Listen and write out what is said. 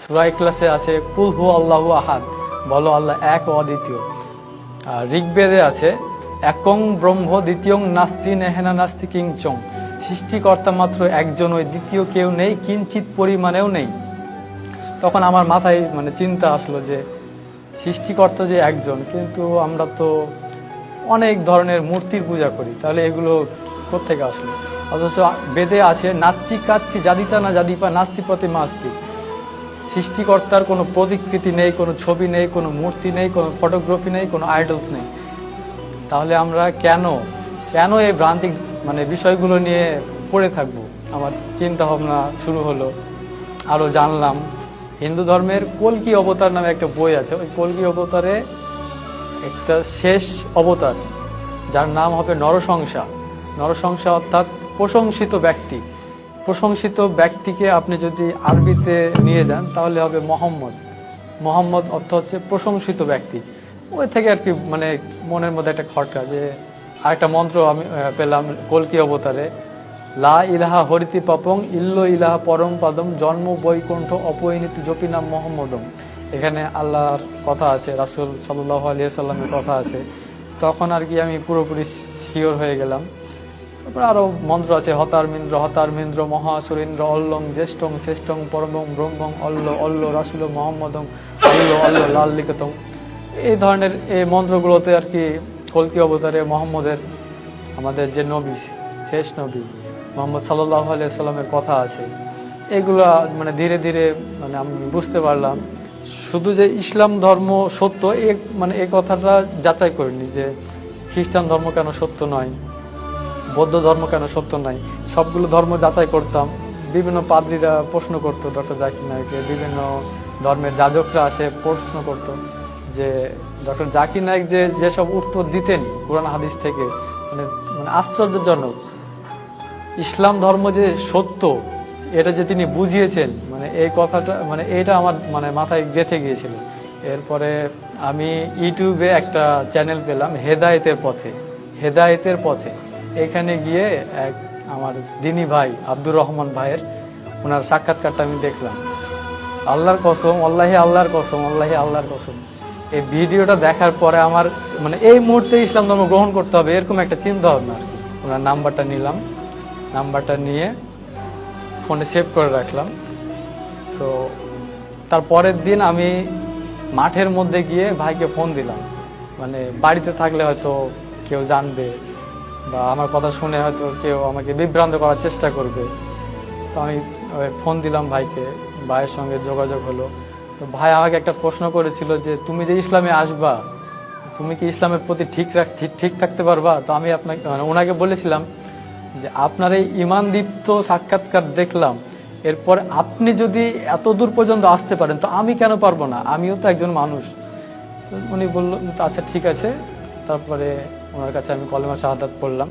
সূরা ইখলাসে আছে কুল হু আল্লাহু আহাদ, বলো আল্লাহ এক ও অদ্বিতীয়। আর ঋগ্বেদে আছে একং ব্রহ্ম দ্বিতীয়ং নাস্তি নেহেনা নাস্তি কিংচং, সৃষ্টিকর্তা মাত্র একজন, ওই দ্বিতীয় কেউ নেই, কিঞ্চিত পরিমাণেও নেই। তখন আমার মাথায় চিন্তা আসলো যে সৃষ্টিকর্তা যে একজন, কিন্তু আমরা তো অনেক ধরনের মূর্তির পূজা করি, তাহলে এগুলো কোত্থেকে আসলো? অথচ বেদে আছে নাচ্চি কাচ্চি জাদিতা না জাদিপা নাস্তি পথে মাস্তি, সৃষ্টিকর্তার কোনো প্রতিকৃতি নেই, কোনো ছবি নেই, কোনো মূর্তি নেই, কোনো ফটোগ্রাফি নেই, কোনো আইডলস নেই। তাহলে আমরা কেন এই ভ্রান্তিক বিষয়গুলো নিয়ে পড়ে থাকবো? আমার চিন্তা ভাবনা শুরু হলো, আরো জানলাম। হিন্দু ধর্মের কল্কি অবতার নামে একটা বই আছে, ওই কল্কি অবতারে একটা শেষ অবতার যার নাম হবে নরসংসা। নরসংসা অর্থাৎ প্রশংসিত ব্যক্তি। প্রশংসিত ব্যক্তিকে আপনি যদি আরবিতে নিয়ে যান তাহলে হবে মোহাম্মদ। মোহাম্মদ অর্থ হচ্ছে প্রশংসিত ব্যক্তি। ওই থেকে আর কি মনের মধ্যে একটা খটকা, যে আরেকটা মন্ত্র আমি পেলাম কল্কি অবতারে, লা ইলাহা হরিতি পাপং ইল্লো ইলাহা পরম পাদম জন্ম বৈকুণ্ঠ অপরিণীতি জপি নাম মোহাম্মদম। এখানে আল্লাহর কথা আছে, রাসূল সাল্লাল্লাহু আলাইহি সাল্লামের কথা আছে। তখন আর কি আমি পুরোপুরি শিওর হয়ে গেলাম। তারপর আরো মন্ত্র আছে, হতারমিন্দ্র মহাসুরেন্দ্র অল্লং জ্যেষ্ঠং শ্রেষ্ঠং পরমং ব্রহ্মং অল্ল রাসূল মোহাম্মদং অল্ল লাল লিখিতং। এই ধরনের এই মন্ত্রগুলোতে আর কি কল্কি অবতারে মোহাম্মদের, আমাদের যে নবী, শেষ নবী মুহাম্মদ সাল্লাল্লাহু আলাইহি সাল্লামের কথা আছে। এগুলা ধীরে ধীরে আমি বুঝতে পারলাম, শুধু যে ইসলাম ধর্ম সত্য এই কথাটা যাচাই করিনি, যে খ্রিস্টান ধর্ম কেন সত্য নয়, বৌদ্ধ ধর্ম কেন সত্য নয়। সবগুলো ধর্ম যাচাই করতাম। বিভিন্ন পাদ্রীরা প্রশ্ন করতো ডক্টর জাকির নায়েককে, বিভিন্ন ধর্মের যাজকরা আসে প্রশ্ন করতো যে ডক্টর জাকির নায়েক যেসব উত্তর দিতেন কুরআন হাদিস থেকে, আশ্চর্যজনক। ইসলাম ধর্ম যে সত্য এটা যে তিনি বুঝিয়েছেন, এই কথাটা এটা আমার মাথায় গেঁথে গিয়েছিল। এরপরে আমি ইউটিউবে একটা চ্যানেল পেলাম হেদায়েতের পথে। এখানে গিয়ে এক আমার দিনী ভাই আব্দুর রহমান ভাইয়ের ওনার সাক্ষাৎকারটা আমি দেখলাম। আল্লাহর কসম, আল্লাহর কসম, এই ভিডিওটা দেখার পরে আমার এই মুহূর্তে ইসলাম ধর্ম গ্রহণ করতে হবে, এরকম একটা চিন্তা ভাবনা আর কি। ওনার নাম্বারটা নিলাম, নাম্বারটা নিয়ে ফোনে সেভ করে রাখলাম। তো তার পরের দিন আমি মাঠের মধ্যে গিয়ে ভাইকে ফোন দিলাম। বাড়িতে থাকলে হয়তো কেউ জানবে বা আমার কথা শুনে হয়তো কেউ আমাকে বিভ্রান্ত করার চেষ্টা করবে। তো আমি ফোন দিলাম ভাইকে, ভাইয়ের সঙ্গে যোগাযোগ হলো। তো ভাই আমাকে একটা প্রশ্ন করেছিল যে তুমি যে ইসলামে আসবা, তুমি কি ইসলামের প্রতি ঠিক থাকতে পারবা? তো আমি আপনাকে ওনাকে বলেছিলাম যে আপনার এই ঈমানদীপ্ত সাক্ষাৎকার দেখলাম, এরপর আপনি যদি এত দূর পর্যন্ত আসতে পারেন তো আমি কেন পারবো না, আমিও তো একজন মানুষ। উনি বলল আচ্ছা ঠিক আছে। তারপরে ওনার কাছে আমি কলেমা শাহাদাত পড়লাম।